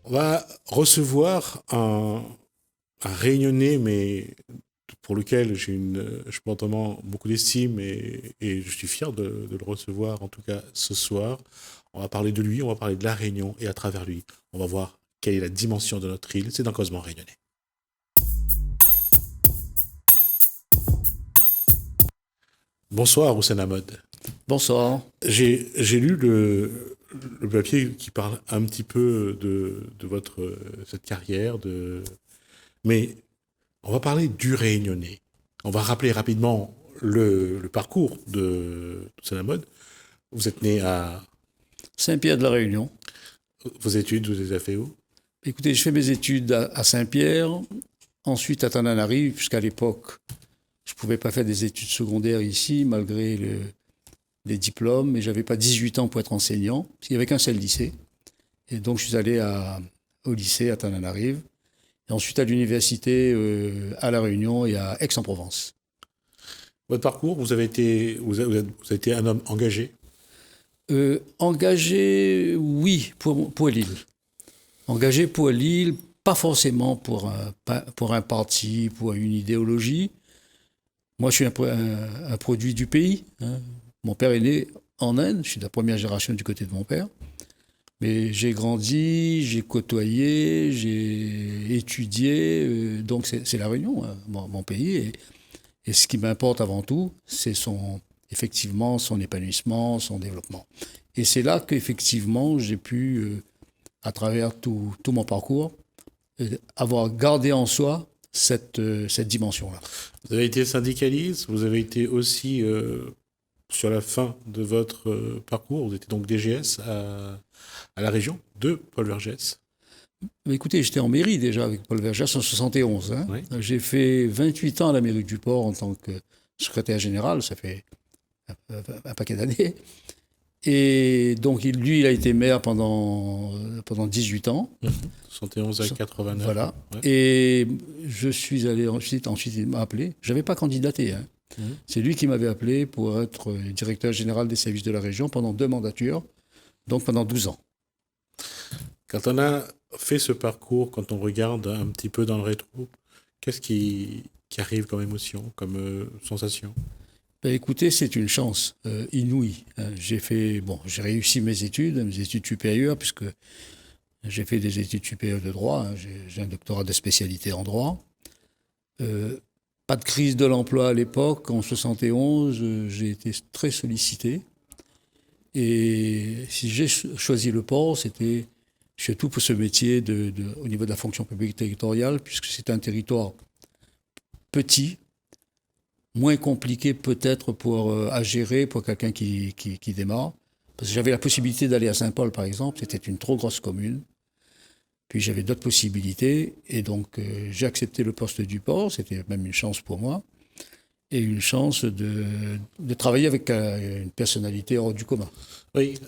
On va recevoir un Réunionnais, mais pour lequel je porte vraiment beaucoup d'estime et je suis fier de le recevoir, en tout cas ce soir. On va parler de lui, on va parler de la Réunion et à travers lui, on va voir quelle est la dimension de notre île. C'est dans Causement Réunionnais. Bonsoir, Houssen Hamod. Bonsoir. J'ai lu le papier qui parle un petit peu de votre cette carrière, mais on va parler du Réunionnais. On va rappeler rapidement le parcours de Houssen Hamod. Vous êtes né à Saint-Pierre de la Réunion. vos études, vous les avez fait où? Écoutez, je fais mes études à Saint-Pierre, ensuite à Tananarive, puisqu'à l'époque, je ne pouvais pas faire des études secondaires ici, malgré les diplômes, mais je n'avais pas 18 ans pour être enseignant. Il n'y avait qu'un seul lycée. Et donc, je suis allé au lycée à Tananarive, et ensuite à l'université à La Réunion et à Aix-en-Provence. Votre parcours, vous avez été un homme engagé. Engagé, oui, pour Lille. Engagé pour Lille, pas forcément pour un parti, pour une idéologie. Moi, je suis un produit du pays. Hein. Mon père est né en Inde, je suis de la première génération du côté de mon père. Mais j'ai grandi, j'ai côtoyé, j'ai étudié. Donc, c'est La Réunion, hein, mon pays. Et ce qui m'importe avant tout, c'est effectivement son épanouissement, son développement. Et c'est là qu'effectivement, j'ai pu, à travers tout mon parcours, avoir gardé en soi cette dimension-là. Vous avez été syndicaliste, vous avez été aussi, sur la fin de votre parcours, vous étiez donc DGS à la région de Paul Vergès. Mais écoutez, j'étais en mairie déjà avec Paul Vergès en 71. Hein. Oui. J'ai fait 28 ans à la mairie du Port en tant que secrétaire général, ça fait un paquet d'années. Et donc, lui, il a été maire pendant 18 ans. 71 à 89. Voilà. Ouais. Et je suis allé ensuite il m'a appelé. Je n'avais pas candidaté. Hein. C'est lui qui m'avait appelé pour être directeur général des services de la région pendant 2 mandatures, donc pendant 12 ans. Quand on a fait ce parcours, quand on regarde un petit peu dans le rétro, qu'est-ce qui arrive comme émotion, comme sensation? Ben, écoutez, c'est une chance inouïe. Hein. J'ai réussi mes études supérieures, puisque j'ai fait des études supérieures de droit. Hein. J'ai un doctorat de spécialité en droit. Pas de crise de l'emploi à l'époque. En 71, j'ai été très sollicité. Et si j'ai choisi le port, c'était surtout pour ce métier au niveau de la fonction publique territoriale, puisque c'est un territoire petit, moins compliqué peut-être à gérer pour quelqu'un qui démarre. Parce que j'avais la possibilité d'aller à Saint-Paul, par exemple. C'était une trop grosse commune. Puis j'avais d'autres possibilités. Et donc, j'ai accepté le poste du port. C'était même une chance pour moi. Et une chance de travailler avec une personnalité hors du commun. Oui,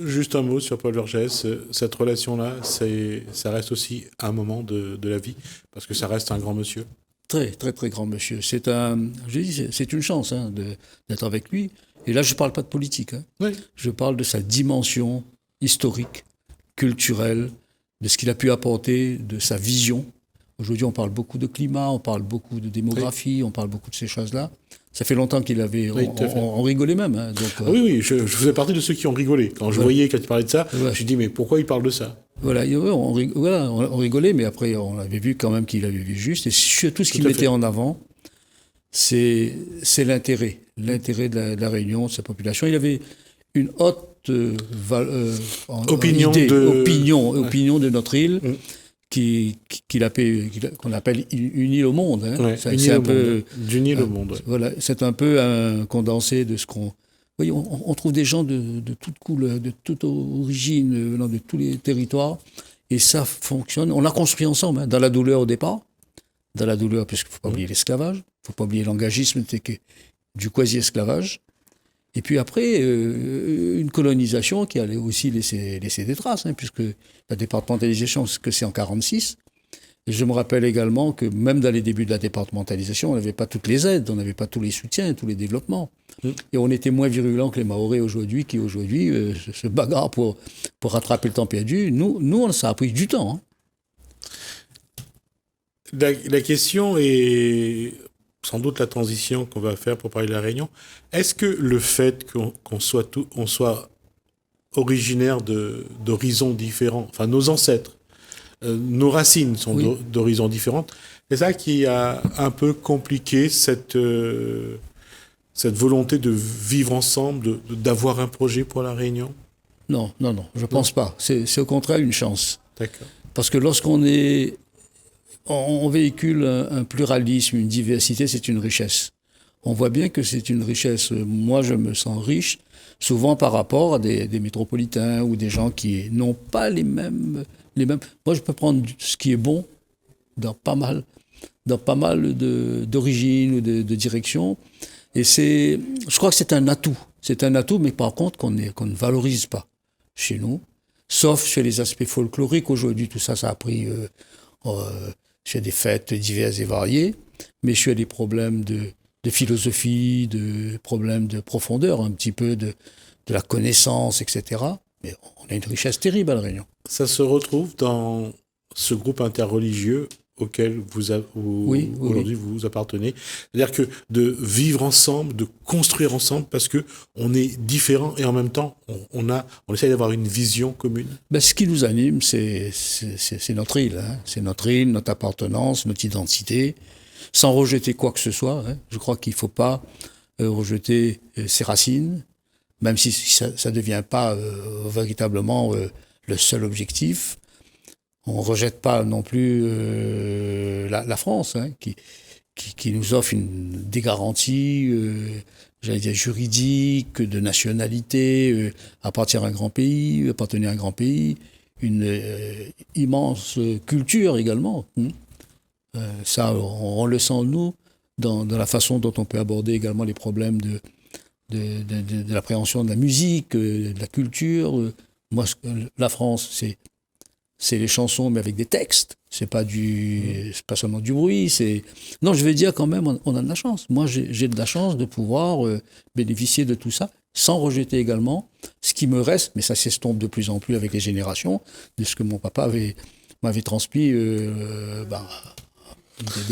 juste un mot sur Paul Vergès. Cette relation-là, ça reste aussi un moment de la vie, parce que ça reste un grand monsieur. Très, très, très grand monsieur. C'est une chance hein, d'être avec lui. Et là, je ne parle pas de politique. Hein. Oui. Je parle de sa dimension historique, culturelle, de ce qu'il a pu apporter, de sa vision. Aujourd'hui, on parle beaucoup de climat, on parle beaucoup de démographie, oui. On parle beaucoup de ces choses-là. Ça fait longtemps qu'il avait... Oui, on rigolait même. Hein, donc, oui, oui, je faisais partie de ceux qui ont rigolé. Quand je voyais, quand il parlait de ça, je me suis dit, mais pourquoi il parle de ça? Voilà, on rigolait, mais après, on avait vu quand même qu'il avait vu juste. Et surtout, ce qu'il mettait en avant, c'est l'intérêt de la Réunion, de sa population. Il avait une haute opinion de notre île, qu'on appelle une île au monde. Hein. Ouais, d'une île au monde. Ouais. Voilà, c'est un peu un condensé de ce qu'on... Oui, on trouve des gens de toute couleur, de toute origine, venant de tous les territoires, et ça fonctionne. On l'a construit ensemble, hein, dans la douleur au départ, dans la douleur, puisqu'il ne faut pas oublier l'esclavage, il ne faut pas oublier l'engagisme, du quasi-esclavage, et puis après, une colonisation qui allait aussi laisser des traces, hein, puisque la départementalisation, c'est en 1946, Et je me rappelle également que même dans les débuts de la départementalisation, on n'avait pas toutes les aides, on n'avait pas tous les soutiens, tous les développements. Et on était moins virulents que les Mahorais aujourd'hui, qui aujourd'hui se bagarrent pour rattraper le temps perdu. Nous, ça a pris du temps. Hein. La question est sans doute la transition qu'on va faire pour parler de la Réunion. Est-ce que le fait qu'on soit originaire d'horizons différents, enfin nos ancêtres, nos racines sont d'horizons différentes, c'est ça qui a un peu compliqué cette volonté de vivre ensemble, d'avoir un projet pour la Réunion? Non, je pense pas. C'est au contraire une chance. D'accord. Parce que lorsqu'on on véhicule un pluralisme, une diversité, c'est une richesse. On voit bien que c'est une richesse. Moi, je me sens riche, souvent par rapport à des métropolitains ou des gens qui n'ont pas les mêmes. Moi, je peux prendre ce qui est bon dans pas mal d'origines ou de directions. Et je crois que c'est un atout. C'est un atout, mais par contre qu'on ne valorise pas chez nous, sauf chez les aspects folkloriques. Aujourd'hui, tout ça, ça a pris chez des fêtes diverses et variées, mais chez des problèmes de philosophie, de problèmes de profondeur, un petit peu de la connaissance, etc. Mais on a une richesse terrible à La Réunion. Ça se retrouve dans ce groupe interreligieux auquel aujourd'hui vous appartenez. C'est-à-dire que de vivre ensemble, de construire ensemble, parce que on est différents et en même temps, on essaie d'avoir une vision commune. Ce qui nous anime, c'est notre île. Hein. C'est notre île, notre appartenance, notre identité, sans rejeter quoi que ce soit. Hein. Je crois qu'il ne faut pas rejeter ses racines, même si ça ne devient pas véritablement le seul objectif. On ne rejette pas non plus la France, hein, qui nous offre des garanties, j'allais dire juridiques, de nationalité, appartenir à un grand pays, une immense culture également. Ça, on le sent, nous, dans la façon dont on peut aborder également les problèmes de l'appréhension de la musique, de la culture. Moi, la France, c'est les chansons, mais avec des textes. C'est pas seulement du bruit. Non, je vais dire quand même, on a de la chance. Moi, j'ai de la chance de pouvoir bénéficier de tout ça, sans rejeter également ce qui me reste, mais ça s'estompe de plus en plus avec les générations, de ce que mon papa m'avait transmis des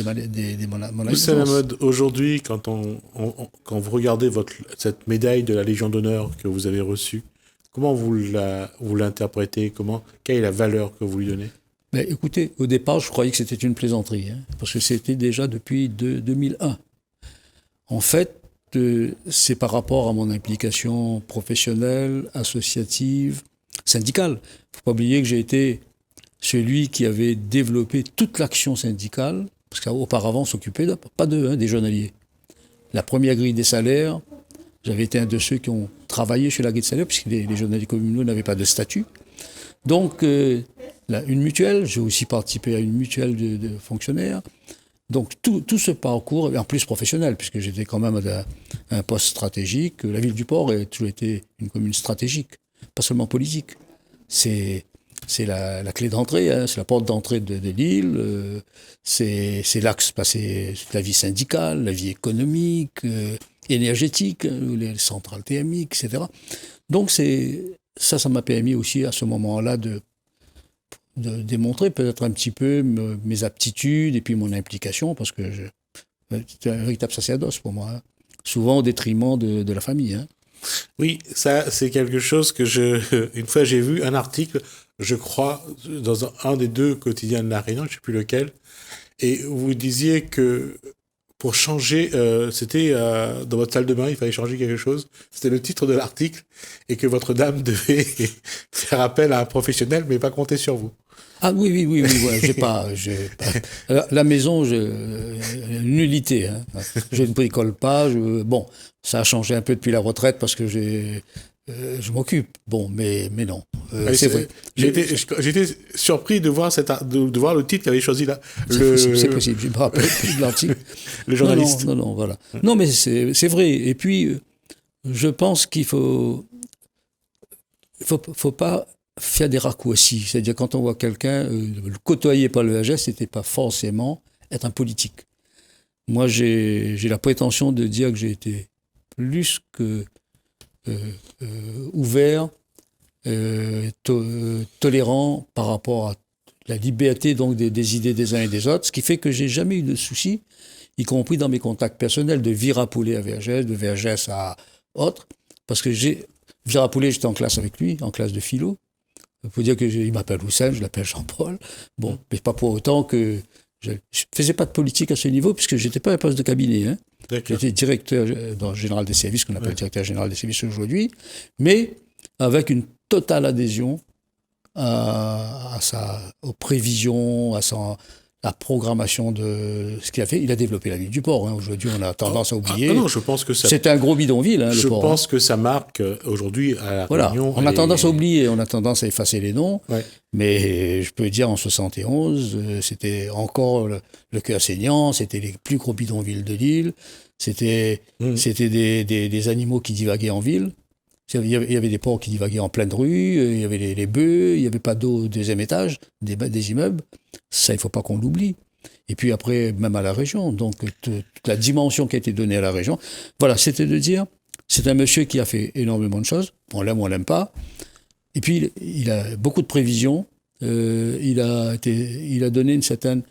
maladies. C'est la mode aujourd'hui, quand vous regardez cette médaille de la Légion d'honneur que vous avez reçue, comment vous l'interprétez? Quelle est la valeur que vous lui donnez? Écoutez, au départ, je croyais que c'était une plaisanterie, hein, parce que c'était déjà depuis 2001. En fait, c'est par rapport à mon implication professionnelle, associative, syndicale. Il ne faut pas oublier que j'ai été celui qui avait développé toute l'action syndicale, parce qu'auparavant, on s'occupait des journaliers. La première grille des salaires, j'avais été un de ceux qui ont travaillé chez la grille des salaires, puisque les journaliers communaux n'avaient pas de statut. Donc, une mutuelle, j'ai aussi participé à une mutuelle de fonctionnaires. Donc, tout ce parcours, et en plus professionnel, puisque j'étais quand même à un poste stratégique. La ville du Port a toujours été une commune stratégique, pas seulement politique. C'est la clé d'entrée, hein, c'est la porte d'entrée de l'île, c'est l'axe passé de la vie syndicale, la vie économique, énergétique, les centrales thermiques, etc. Donc ça m'a permis aussi à ce moment-là de démontrer peut-être un petit peu mes aptitudes et puis mon implication, parce que c'était un véritable sacerdoce pour moi, hein. Souvent au détriment de la famille. Hein. Oui, ça c'est quelque chose que une fois j'ai vu un article, je crois, dans un des deux quotidiens de La Réunion, je ne sais plus lequel, et vous disiez que pour changer, c'était dans votre salle de bain, il fallait changer quelque chose, c'était le titre de l'article, et que votre dame devait faire appel à un professionnel, mais pas compter sur vous. Ah oui, ouais, la maison, nullité, hein. Je ne bricole pas, bon, ça a changé un peu depuis la retraite parce que je m'occupe, bon, mais non, c'est vrai. J'étais surpris de voir de voir le titre qu'avait choisi là. C'est possible, je me rappelle plus de l'article. Le journaliste. Non, voilà. Non, mais c'est vrai, et puis, je pense qu'il faut pas faire des raccourcis. C'est-à-dire, quand on voit quelqu'un le côtoyer par le VHS, c'était pas forcément être un politique. Moi, j'ai la prétention de dire que j'ai été plus que ouvert, tolérant par rapport à la liberté donc des idées des uns et des autres, ce qui fait que j'ai jamais eu de soucis, y compris dans mes contacts personnels, de Virapoulet à VHS, de VHS à autre, parce que Virapoulet, j'étais en classe avec lui, en classe de philo. Il faut dire qu'il m'appelle Houssem, je l'appelle Jean-Paul. Bon, mais pas pour autant que je faisais pas de politique à ce niveau, puisque j'étais pas à un poste de cabinet. Hein. J'étais directeur général des services, qu'on appelle directeur général des services aujourd'hui, mais avec une totale adhésion aux prévisions, à la programmation de ce qu'il a fait. Il a développé la ville du port. Hein. Aujourd'hui, on a tendance à oublier. Non, je pense que ça... C'était un gros bidonville, hein, le port. Je pense que ça marque aujourd'hui à la Réunion. On a tendance à oublier, on a tendance à effacer les noms. Ouais. Mais je peux dire, en 71, c'était encore le cœur saignant, c'était les plus gros bidonvilles de l'île, c'était des animaux qui divaguaient en ville. Il y avait des porcs qui divaguaient en pleine rue, il y avait les bœufs, il n'y avait pas d'eau au deuxième étage des immeubles. Ça, il ne faut pas qu'on l'oublie. Et puis après, même à la région, donc toute la dimension qui a été donnée à la région. Voilà, c'était de dire, c'est un monsieur qui a fait énormément de choses, on l'aime ou on l'aime pas. Et puis, il a beaucoup de prévisions, il a donné une certaine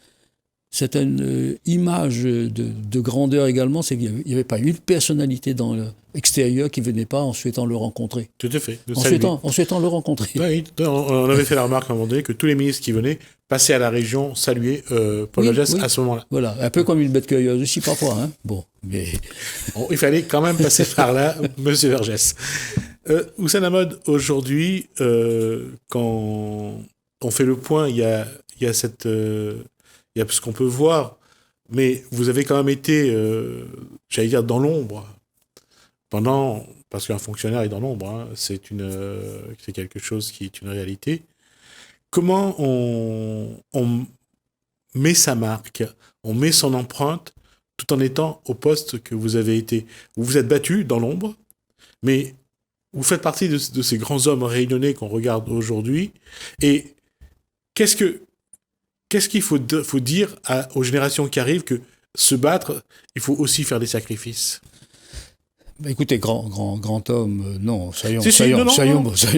image de grandeur également, c'est qu'il n'y avait pas une personnalité dans l'extérieur qui ne venait pas en souhaitant le rencontrer. Tout à fait. En souhaitant le rencontrer. Oui, on avait fait la remarque à un moment donné que tous les ministres qui venaient passaient à la région saluer Paul Vergès à ce moment-là. Voilà, un peu comme une bête curieuse aussi parfois. Hein. Bon, il fallait quand même passer par là, monsieur Vergès. Houssem Hamod, aujourd'hui, quand on fait le point, il y a cette... il y a ce qu'on peut voir, mais vous avez quand même été, j'allais dire, dans l'ombre parce qu'un fonctionnaire est dans l'ombre, hein, c'est quelque chose qui est une réalité. Comment on met sa marque, on met son empreinte, tout en étant au poste que vous avez été? Vous vous êtes battu dans l'ombre, mais vous faites partie de ces grands hommes réunionnais qu'on regarde aujourd'hui, et qu'est-ce qu'il faut dire aux générations qui arrivent, que se battre, il faut aussi faire des sacrifices? Écoutez, grand homme, non, soyons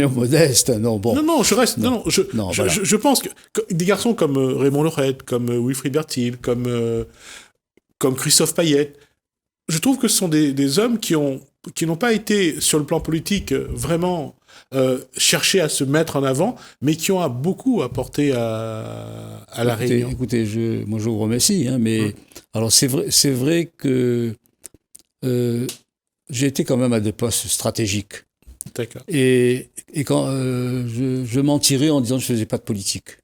modestes. Non, bon. Non, je reste. Non, je pense que des garçons comme Raymond Lorette, comme Wilfried Bertil, comme Christophe Payet, je trouve que ce sont des hommes qui n'ont pas été, sur le plan politique, vraiment chercher à se mettre en avant, mais qui ont beaucoup apporté à la Réunion. Écoutez, moi je vous remercie, hein, mais alors c'est vrai que j'ai été quand même à des postes stratégiques. D'accord. Et quand je mentirais en disant que je faisais pas de politique.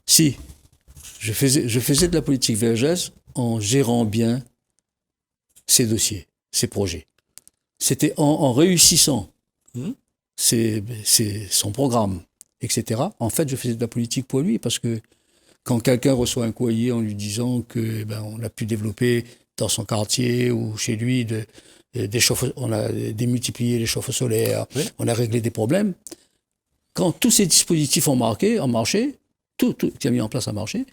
Si, je faisais de la politique VHS en gérant bien ses dossiers, ses projets. C'était en réussissant son programme, etc. En fait, je faisais de la politique pour lui, parce que quand quelqu'un reçoit un courrier en lui disant que on a pu développer dans son quartier ou chez lui on a démultiplié les chauffe-eau solaires, on a réglé des problèmes. Quand tous ces dispositifs ont marché, tout qui a mis en place a marché,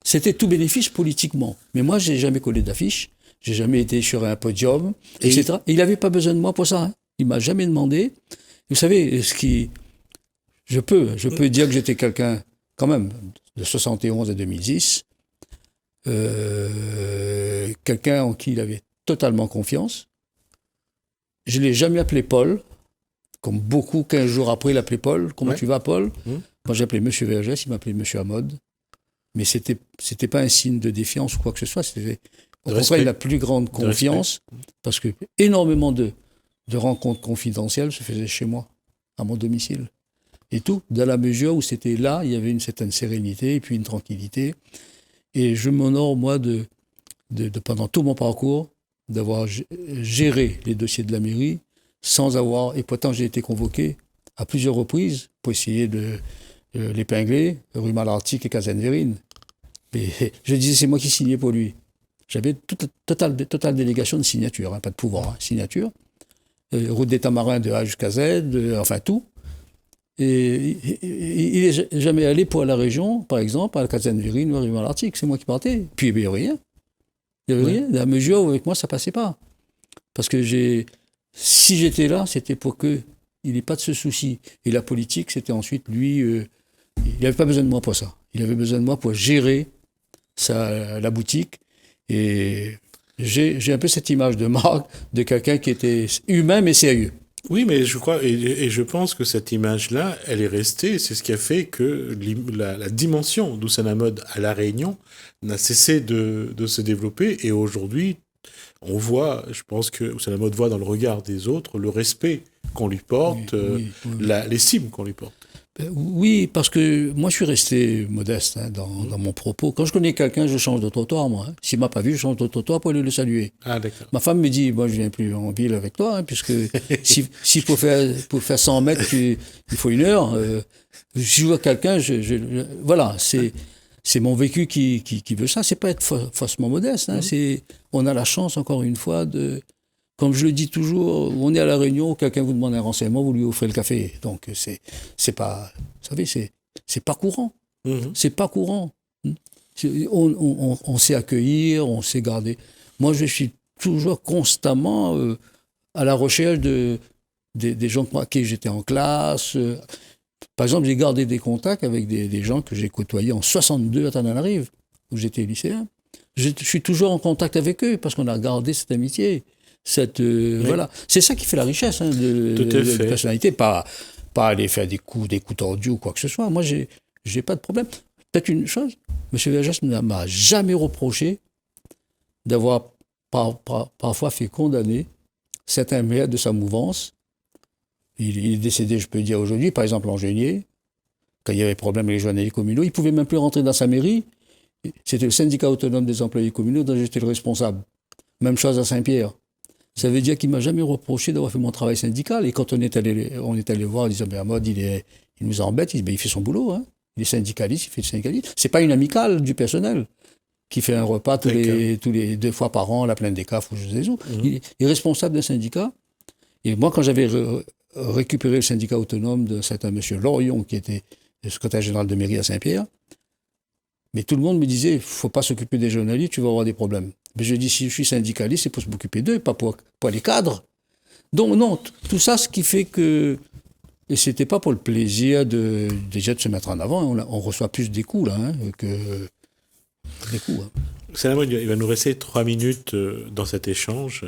c'était tout bénéfice politiquement. Mais moi, j'ai jamais collé d'affiche, j'ai jamais été sur un podium, etc. Et il n'avait pas besoin de moi pour ça. Hein. Il m'a jamais demandé. Vous savez, je peux dire que j'étais quelqu'un, quand même, de 71 à 2010, quelqu'un en qui il avait totalement confiance. Je ne l'ai jamais appelé Paul, comme beaucoup, 15 jours après, il appelait Paul. Comment tu vas, Paul? Moi, j'appelais Monsieur Vergès, il m'appelait Monsieur Hamod. Mais c'était pas un signe de défiance ou quoi que ce soit. C'était, au contraire, la plus grande confiance, parce que énormément de rencontres confidentielles se faisaient chez moi, à mon domicile. Et tout, dans la mesure où c'était là, il y avait une certaine sérénité et puis une tranquillité. Et je m'honore, moi, de pendant tout mon parcours, d'avoir géré les dossiers de la mairie sans avoir... Et pourtant, j'ai été convoqué à plusieurs reprises pour essayer de l'épingler, rue Malartic et Caserne-Vérine. Mais je disais, c'est moi qui signais pour lui. J'avais totale délégation de signature, hein, pas de pouvoir, hein, signature. Route des Tamarins de A jusqu'à Z, enfin tout. Et il n'est jamais allé pour la région, par exemple, à la Caserne-Virine ou à Rive-Arctique. C'est moi qui partais. Puis il n'y avait rien. Il n'y avait rien. La mesure où avec moi, ça ne passait pas. Parce que si j'étais là, c'était pour qu'il n'ait pas de ce souci. Et la politique, c'était ensuite lui. Il n'avait pas besoin de moi pour ça. Il avait besoin de moi pour gérer la boutique. Et j'ai un peu cette image de Marc, de quelqu'un qui était humain mais sérieux. Oui, mais je crois, et je pense que cette image-là, elle est restée. C'est ce qui a fait que la dimension d'Oussama Mode à La Réunion n'a cessé de se développer. Et aujourd'hui, on voit, je pense que Oussama Mode voit dans le regard des autres le respect qu'on lui porte, Oui. l'estime qu'on lui porte. Oui, parce que moi, je suis resté modeste dans mon propos. Quand je connais quelqu'un, je change de trottoir, moi. S'il m'a pas vu, je change de trottoir pour aller le saluer. Ah, d'accord. Ma femme me dit, moi, je viens plus en ville avec toi, puisque si pour faire 100 mètres, il faut 1 heure. Si je vois quelqu'un, voilà, c'est mon vécu qui veut ça. C'est pas être faussement modeste. On a la chance, encore une fois, comme je le dis toujours, on est à La Réunion, quelqu'un vous demande un renseignement, vous lui offrez le café. Donc, c'est pas, vous savez, c'est pas courant. C'est pas courant. On sait accueillir, on sait garder. Moi, je suis toujours constamment à la recherche des gens avec qui j'étais en classe. Par exemple, j'ai gardé des contacts avec des gens que j'ai côtoyés en 62 à Tananarive, où j'étais lycéen. Je suis toujours en contact avec eux parce qu'on a gardé cette amitié. Voilà. C'est ça qui fait la richesse de personnalité, pas aller faire des coups tordus ou quoi que ce soit. Moi, j'ai pas de problème. Peut-être une chose, M. Vergès ne m'a jamais reproché d'avoir parfois fait condamner certains maires de sa mouvance. Il est décédé, je peux dire aujourd'hui, par exemple en Génier, quand il y avait problème avec les journalistes communaux, il ne pouvait même plus rentrer dans sa mairie. C'était le syndicat autonome des employés communaux dont j'étais le responsable. Même chose à Saint-Pierre. Ça veut dire qu'il ne m'a jamais reproché d'avoir fait mon travail syndical. Et quand on est allé voir, en disant, Mode, il nous embête, il fait son boulot. Il est syndicaliste, il fait le syndicalisme. C'est pas une amicale du personnel qui fait un repas tous les 2 fois par an, la plaine des CAF ou je sais où. Il est responsable d'un syndicat. Et moi, quand j'avais récupéré le syndicat autonome de certain monsieur Lorion, qui était le secrétaire général de mairie à Saint-Pierre, mais tout le monde me disait, faut pas s'occuper des journalistes, tu vas avoir des problèmes. Mais je dis, si je suis syndicaliste, c'est pour m'occuper d'eux, pas pour les cadres. Donc non, tout ça, ce qui fait que... Et c'était pas pour le plaisir déjà de se mettre en avant. On reçoit plus des coups, là, que des coups. Salamod, il va nous rester 3 minutes dans cet échange.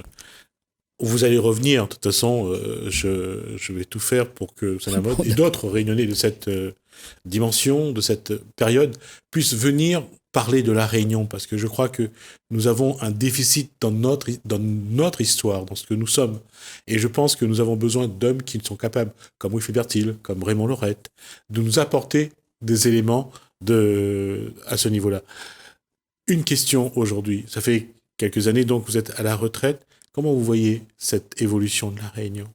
Vous allez revenir, de toute façon, je vais tout faire pour que Salamod et d'autres réunionnais de cette dimension, de cette période, puissent venir parler de la Réunion, parce que je crois que nous avons un déficit dans notre histoire, dans ce que nous sommes. Et je pense que nous avons besoin d'hommes qui sont capables, comme Wilfrid Bertil, comme Raymond Laurette, de nous apporter des éléments à ce niveau-là. Une question aujourd'hui, ça fait quelques années donc vous êtes à la retraite. Comment vous voyez cette évolution de la Réunion ?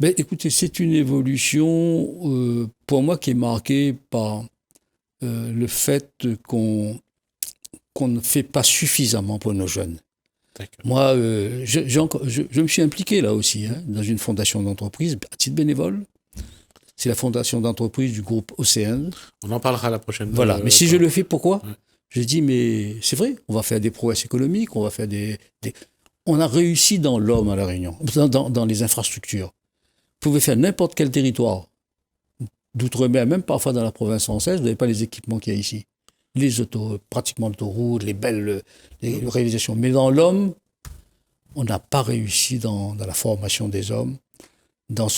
Écoutez, c'est une évolution pour moi qui est marquée par le fait qu'on ne fait pas suffisamment pour nos jeunes. D'accord. Moi, je me suis impliqué là aussi dans une fondation d'entreprise à titre bénévole. C'est la fondation d'entreprise du groupe Océane. On en parlera la prochaine fois. Voilà, mais si je le fais, pourquoi ? Je dis, mais c'est vrai, on va faire des prouesses économiques, on va faire On a réussi dans l'homme à La Réunion, dans les infrastructures. Vous pouvez faire n'importe quel territoire, d'outre-mer, même parfois dans la province française, vous n'avez pas les équipements qu'il y a ici. Pratiquement l'autoroute, les belles réalisations. Mais dans l'homme, on n'a pas réussi dans la formation des hommes, dans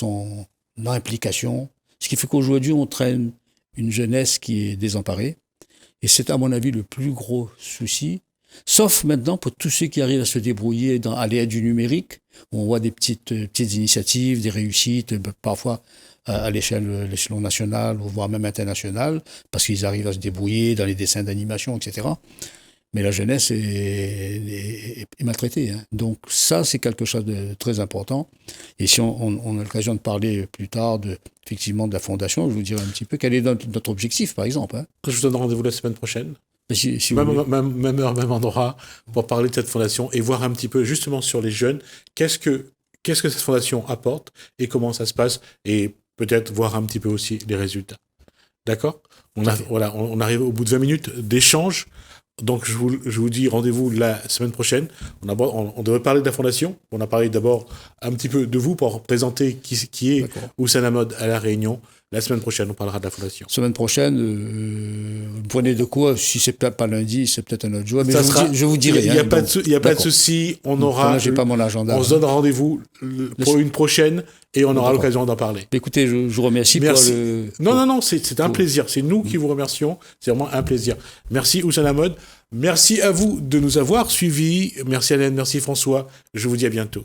l'implication. Ce qui fait qu'aujourd'hui, on traîne une jeunesse qui est désemparée. Et c'est, à mon avis, le plus gros souci. Sauf maintenant pour tous ceux qui arrivent à se débrouiller à l'ère du numérique. On voit des petites initiatives, des réussites, parfois à l'échelon national, ou voire même international, parce qu'ils arrivent à se débrouiller dans les dessins d'animation, etc. Mais la jeunesse est maltraitée. Donc ça, c'est quelque chose de très important. Et si on a l'occasion de parler plus tard effectivement de la fondation, je vous dirai un petit peu quel est notre objectif, par exemple. Je vous donne rendez-vous la semaine prochaine. Si même heure, même endroit, pour parler de cette fondation et voir un petit peu justement sur les jeunes, qu'est-ce que cette fondation apporte et comment ça se passe. Et peut-être voir un petit peu aussi les résultats. D'accord ? On arrive au bout de 20 minutes d'échange. Donc, je vous dis rendez-vous la semaine prochaine. On devrait parler de la fondation. On a parlé d'abord un petit peu de vous pour présenter qui est Houssane Hamad à La Réunion. La semaine prochaine, on parlera de la fondation. Semaine prochaine, vous prenez de quoi? Si c'est peut-être pas lundi, c'est peut-être un autre jour. Mais je vous dirai. Il n'y a pas de souci. Là, j'ai pas mon agenda. On se donne rendez-vous pour une prochaine et on aura l'occasion d'en parler. Écoutez, je vous remercie. Merci. Non, c'est un plaisir. C'est nous qui vous remercions. C'est vraiment un plaisir. Merci Houssane Hamad. Merci à vous de nous avoir suivis. Merci Alain, merci François. Je vous dis à bientôt.